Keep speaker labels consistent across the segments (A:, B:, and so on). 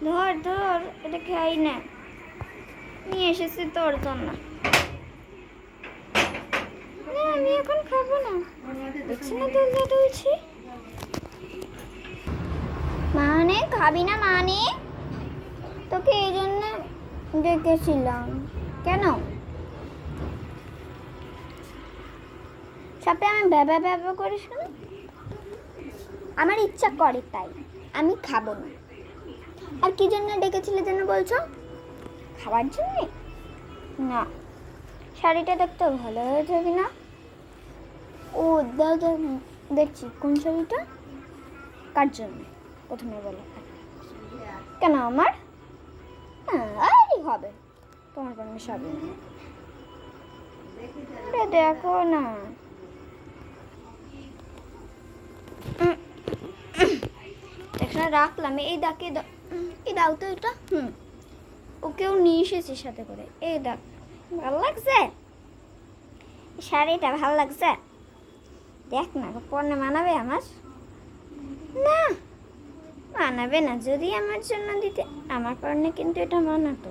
A: ধর ধর, এটা খাই না, নিয়ে এসেছি তোর জন্য। না আমি এখন খাবো না, দেখছি না দুধ তুলছি। মানে খাবি না মানে? তোকে এই জন্য ডেকেছিলাম। কেন? সাথে আমি ভ্যাবা ভ্যাবা করিস না। আমার ইচ্ছা করে তাই, আমি খাবো না। আর কি জন্য ডেকেছিলে যেন বলছো? খাবার জন্যে? না, শাড়িটা দেখতে ভালো হয়েছে কিনা। ও দাও দাও, দেখছি কোন শাড়িটা, কার জন্য প্রথমে বলো। কেন আমার? আরে হবে, তোমার জন্য সবই। আরে দেখো না, এখানে রাখলাম, এই ডাকে এই দাও তো এটা। ওকেও নিয়ে এসেছি সাথে করে। এই দেখ, ভালো লাগছে শাড়িটা, ভালো লাগছে। দেখ না, পরনে মানাবে আমার? না মানাবে না, যদি আমার জন্য দিতে। আমার পরনে কিন্তু এটা মানাতো।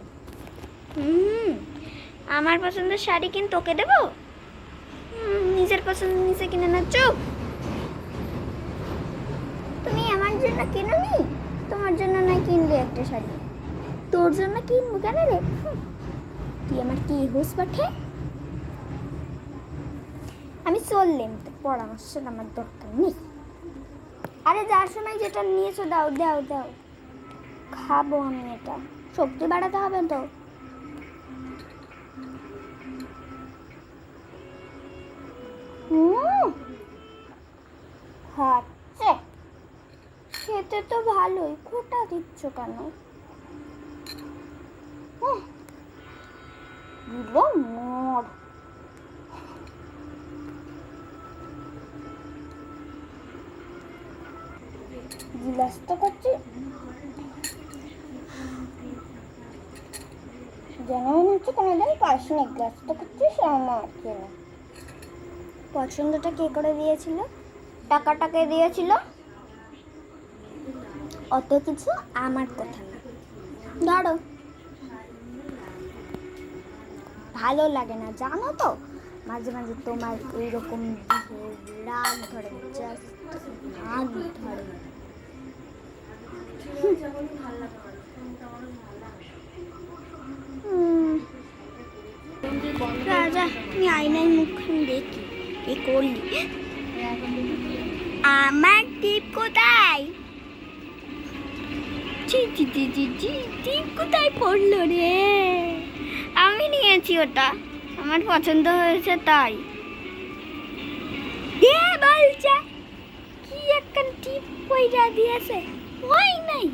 A: আমার পছন্দের শাড়ি কিন্তু তোকে দেবো? নিজের পছন্দ নিজে কিনে না। চুপ। তুমি আমার জন্য কিনোনি, তোমার জন্য না কিনলে একটা শাড়ি, তোর জন্য কিনবো কেন রে? তুই আমার কি হোস পাঠে? আমি চললাম, তো পরামর্শ আমার দরকার নেই। আরে যাওয়ার সময় যেটা নিয়েছো দাও দাও দাও, খাবো আমি এটা। শক্তি বাড়াতে হবে তো। খাচ্ছে, খেতে তো ভালোই, খোটা দিচ্ছ কেন? দিল মর। গিলাস তো করছি, যেন মনে হচ্ছে কোনোদিন পাসনি। গ্লাস তো করছিস আমার জন্য। পছন্দটা কে করে দিয়েছিল? টাকাটাকে দিয়েছিল? অত কিছু আমার কথা না। ধরো, ভালো লাগে না জানো তো, মাঝে মাঝে তোমার এইরকম রাগ ধরে, জাস্ট রাগ ধরে। রাজা, আমি আয়নায় মুখখান দেখি, এ করলি। আমার টিপ কোথায়? টিপ কোথায় পড়লো রে? আমি নিয়েছি ওটা, আমার পছন্দ হয়েছে তাই। বলছে কি একটা টিপ পয়সা দিয়েছে, ওই নাই।